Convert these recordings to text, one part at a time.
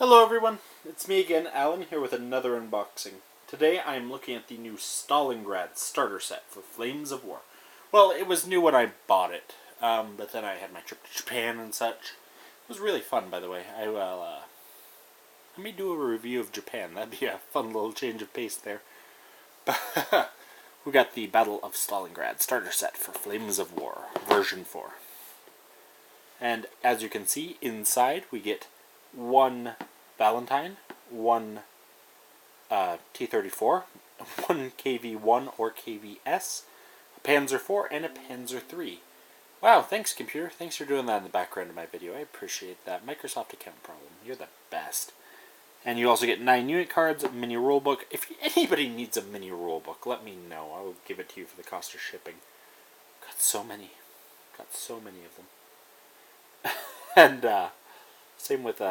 Hello everyone, it's me again, Alan, here with another unboxing. Today I am looking at the new Stalingrad Starter Set for Flames of War. Well, it was new when I bought it, but then I had my trip to Japan and such. It was really fun, by the way. I may do a review of Japan. That'd be a fun little change of pace there. We got the Battle of Stalingrad Starter Set for Flames of War, version 4. And as you can see, inside we get one Valentine, one T-34, one KV-1 or KV-S, a Panzer IV, and a Panzer III. Wow, thanks computer. Thanks for doing that in the background of my video. I appreciate that. Microsoft account problem. You're the best. And you also get 9 unit cards, a mini rulebook. If anybody needs a mini rulebook, let me know. I will give it to you for the cost of shipping. Got so many. Got so many of them. And same with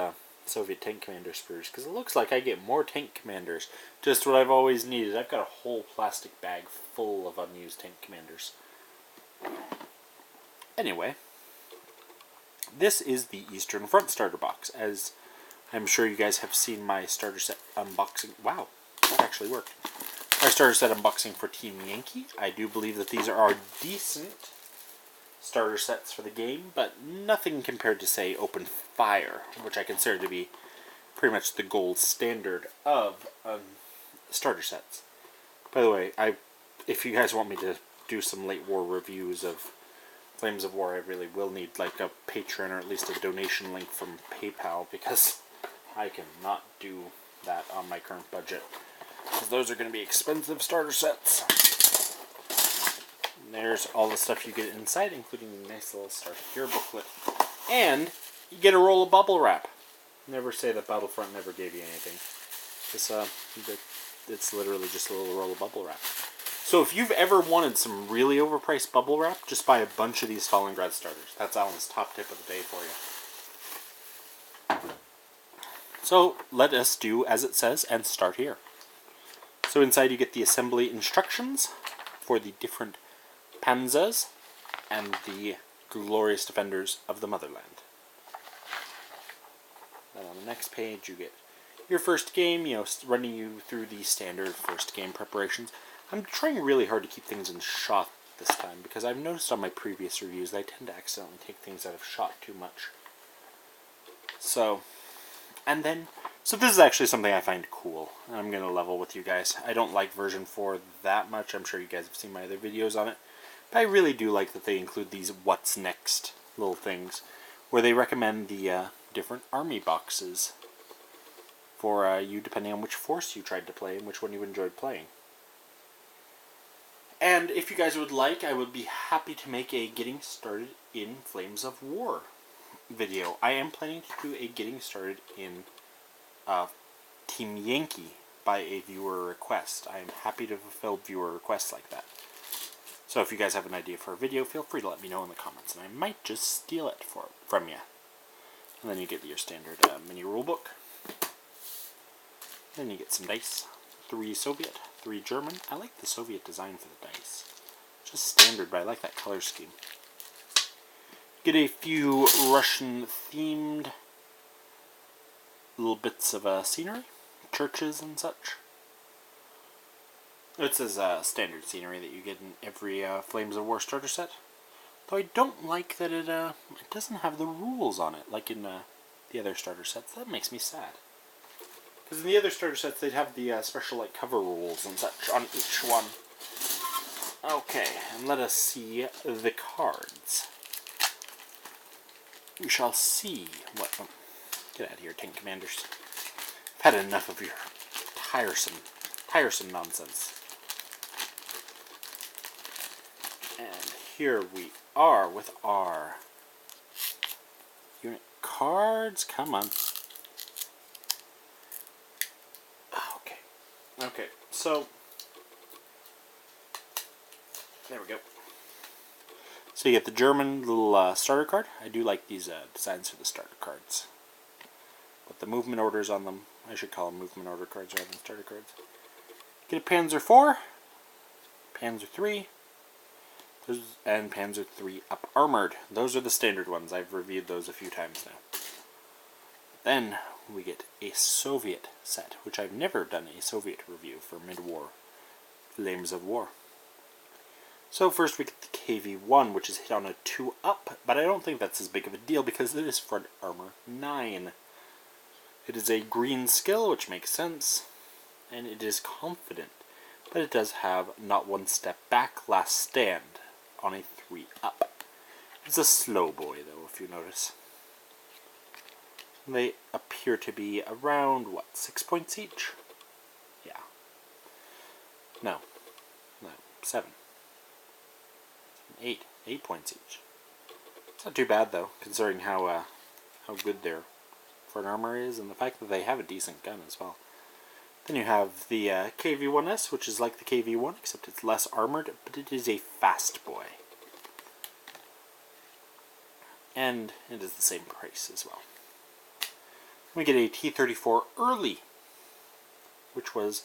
Soviet tank commander sprues, because it looks like I get more tank commanders. Just what I've always needed. I've got a whole plastic bag full of unused tank commanders. Anyway, this is the Eastern Front starter box. As I'm sure you guys have seen my starter set unboxing. Wow, that actually worked. My starter set unboxing for Team Yankee. I do believe that these are decent starter sets for the game, but nothing compared to, say, Open Fire, which I consider to be pretty much the gold standard of starter sets. By the way, if you guys want me to do some late war reviews of Flames of War, I really will need like a Patreon or at least a donation link from PayPal, because I cannot do that on my current budget, because those are going to be expensive starter sets. There's all the stuff you get inside, including the nice little Starter Hero booklet. And you get a roll of bubble wrap. Never say that Battlefront never gave you anything. It's literally just a little roll of bubble wrap. So if you've ever wanted some really overpriced bubble wrap, just buy a bunch of these Stalingrad starters. That's Alan's top tip of the day for you. So let us do as it says and start here. So inside you get the assembly instructions for the different Panzers and the glorious defenders of the motherland. Then on the next page you get your first game, running you through the standard first game preparations. I'm trying really hard to keep things in shot this time, because I've noticed on my previous reviews that I tend to accidentally take things out of shot too much. So this is actually something I find cool, and I'm going to level with you guys. I don't like version 4 that much. I'm sure you guys have seen my other videos on it. But I really do like that they include these what's next little things, where they recommend the different army boxes for you depending on which force you tried to play and which one you enjoyed playing. And if you guys would like, I would be happy to make a Getting Started in Flames of War video. I am planning to do a Getting Started in Team Yankee by a viewer request. I am happy to fulfill viewer requests like that. So if you guys have an idea for a video, feel free to let me know in the comments, and I might just steal it from you. And then you get your standard mini rulebook. Then you get some dice. 3 Soviet, 3 German. I like the Soviet design for the dice. Just standard, but I like that color scheme. Get a few Russian-themed little bits of scenery, churches and such. This is standard scenery that you get in every Flames of War starter set. Though I don't like that it doesn't have the rules on it, like in the other starter sets. That makes me sad. Because in the other starter sets, they'd have the special cover rules and such on each one. Okay, and let us see the cards. We shall see what... Oh, get out of here, tank commanders. I've had enough of your tiresome nonsense. And here we are with our unit cards. Come on. Okay, so there we go. So you get the German little starter card. I do like these designs for the starter cards. But the movement orders on them, I should call them movement order cards rather than starter cards. Get a Panzer IV, Panzer III, and Panzer III Up Armored. Those are the standard ones. I've reviewed those a few times now. Then we get a Soviet set, which I've never done a Soviet review for mid-war Flames of War. So first we get the KV-1, which is hit on a 2-up, but I don't think that's as big of a deal because it is front armor 9. It is a green skill, which makes sense, and it is confident, but it does have not one step back, last stand on a 3-up. It's a slow boy, though, if you notice. They appear to be around, 6 points each? Yeah. No, 7. 8 points each. It's not too bad, though, considering how good their front armor is, and the fact that they have a decent gun as well. Then you have the KV-1S, which is like the KV-1, except it's less armored, but it is a fast boy. And it is the same price as well. We get a T-34 early, which was,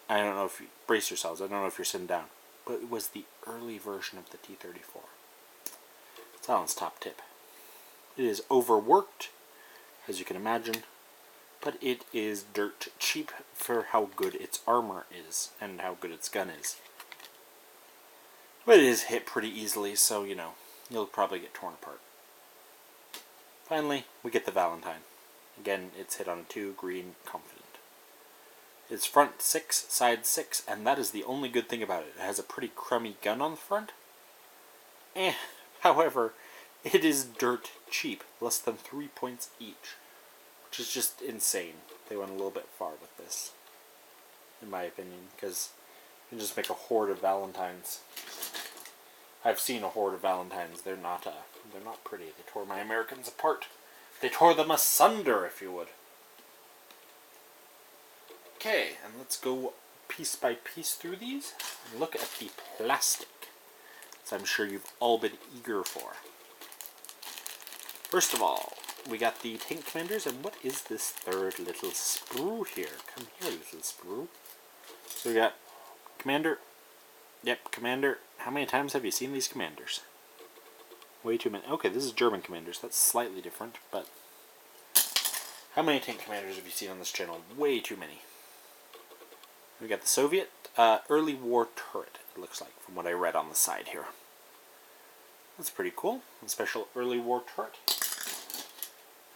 I don't know if you, brace yourselves, I don't know if you're sitting down, but it was the early version of the T-34. Silence top tip. It is overworked, as you can imagine, but it is dirt cheap for how good its armor is and how good its gun is. But it is hit pretty easily, so, you know, you'll probably get torn apart. Finally, we get the Valentine. Again, it's hit on a 2, green, confident. It's front 6, side 6, and that is the only good thing about it. It has a pretty crummy gun on the front. However, it is dirt cheap, less than 3 points each, which is just insane. They went a little bit far with this, in my opinion, because you can just make a horde of Valentines. I've seen a horde of Valentines. They're not pretty. They tore my Americans apart. They tore them asunder, if you would. Okay, and let's go piece by piece through these and look at the plastic, as I'm sure you've all been eager for. First of all, we got the tank commanders, and what is this third little sprue here? Come here, little sprue. So we got commander. Yep, commander. How many times have you seen these commanders? Way too many. Okay, this is German commanders. That's slightly different, but how many tank commanders have you seen on this channel? Way too many. We got the Soviet early war turret, it looks like, from what I read on the side here. That's pretty cool. A special early war turret.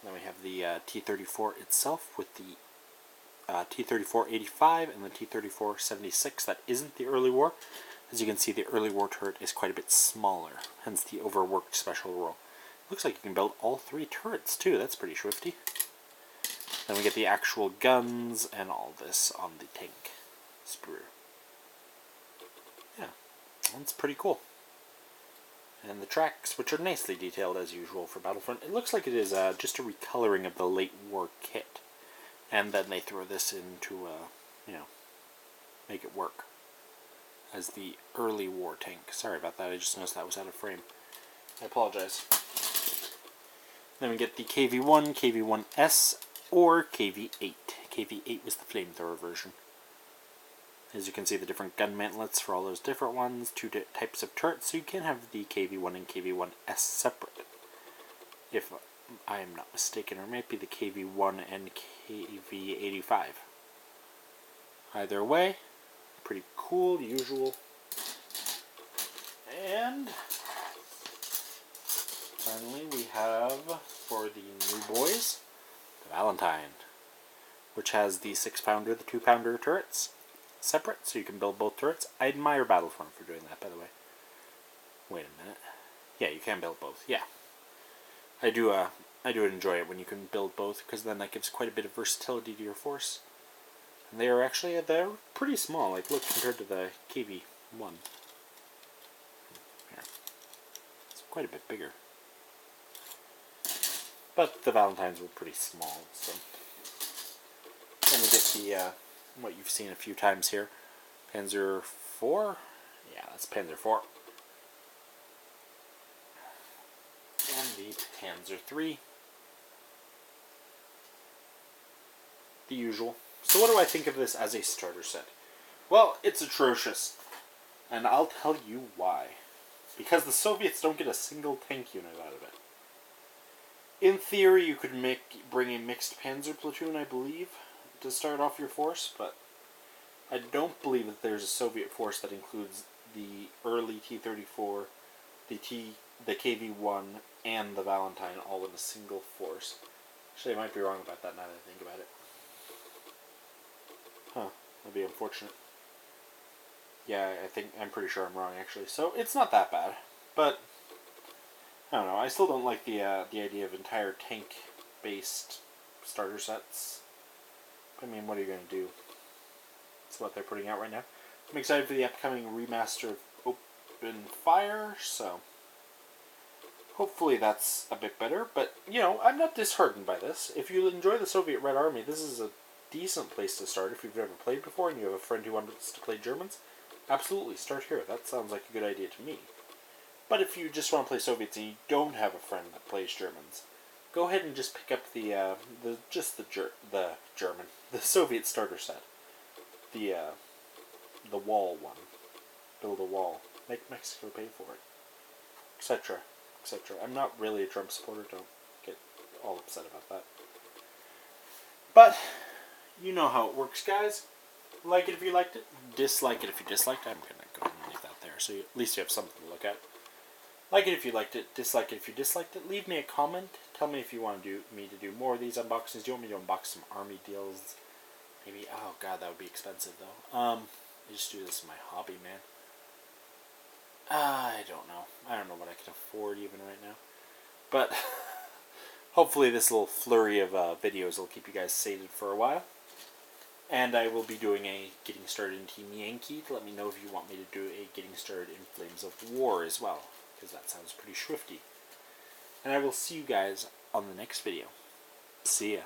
Then we have the T-34 itself with the T-34-85 and the T-34-76. That isn't the early war. As you can see, the early war turret is quite a bit smaller, hence the overworked special role. Looks like you can build all 3 turrets too. That's pretty swifty. Then we get the actual guns and all this on the tank sprue. Yeah, that's pretty cool. And the tracks, which are nicely detailed as usual for Battlefront. It looks like it is just a recoloring of the late war kit. And then they throw this into, you know, make it work as the early war tank. Sorry about that, I just noticed that was out of frame. I apologize. Then we get the KV-1, KV-1S, or KV-8. KV-8 was the flamethrower version. As you can see, the different gun mantlets for all those different ones, 2 types of turrets, so you can have the KV-1 and KV-1S separate. If I am not mistaken, or it might be the KV-1 and KV-85. Either way, pretty cool, usual. And finally we have, for the new boys, the Valentine, which has the 6-pounder, the 2-pounder turrets separate, so you can build both turrets. I admire Battlefront for doing that, by the way. Wait a minute. Yeah, you can build both. Yeah, I do enjoy it when you can build both, because then that gives quite a bit of versatility to your force. And they are actually, they're pretty small. Like, look, compared to the KV-1. Here. It's quite a bit bigger. But the Valentines were pretty small, so. Then we get the, what you've seen a few times here. Panzer IV? Yeah, that's Panzer IV. And the Panzer III. The usual. So what do I think of this as a starter set? Well, it's atrocious. And I'll tell you why. Because the Soviets don't get a single tank unit out of it. In theory, you could bring a mixed panzer platoon, I believe, to start off your force, but I don't believe that there's a Soviet force that includes the early T-34, the KV-1, and the Valentine all in a single force. Actually, I might be wrong about that now that I think about it. Huh, that'd be unfortunate. Yeah, I'm pretty sure I'm wrong, actually. So, it's not that bad. But, I don't know, I still don't like the idea of entire tank-based starter sets. I mean, what are you going to do? That's what they're putting out right now. I'm excited for the upcoming remaster of Open Fire, so hopefully that's a bit better. But, you know, I'm not disheartened by this. If you enjoy the Soviet Red Army, this is a decent place to start. If you've never played before and you have a friend who wants to play Germans, absolutely, start here. That sounds like a good idea to me. But if you just want to play Soviets and you don't have a friend that plays Germans, go ahead and just pick up the Soviet starter set. The wall one. Build a wall. Make Mexico pay for it. Etc. Etc. I'm not really a Trump supporter, don't get all upset about that. But, you know how it works, guys. Like it if you liked it. Dislike it if you disliked it. I'm going to go ahead and leave that there, so at least you have something to look at. Like it if you liked it. Dislike it if you disliked it. Leave me a comment. Tell me if you want me to do more of these unboxings. Do you want me to unbox some army deals? Maybe, oh god, that would be expensive though. I just do this as my hobby, man. I don't know. I don't know what I can afford even right now. But, hopefully this little flurry of videos will keep you guys sated for a while. And I will be doing a Getting Started in Team Yankee to let me know if you want me to do a Getting Started in Flames of War as well. Because that sounds pretty swifty. And I will see you guys on the next video. See ya.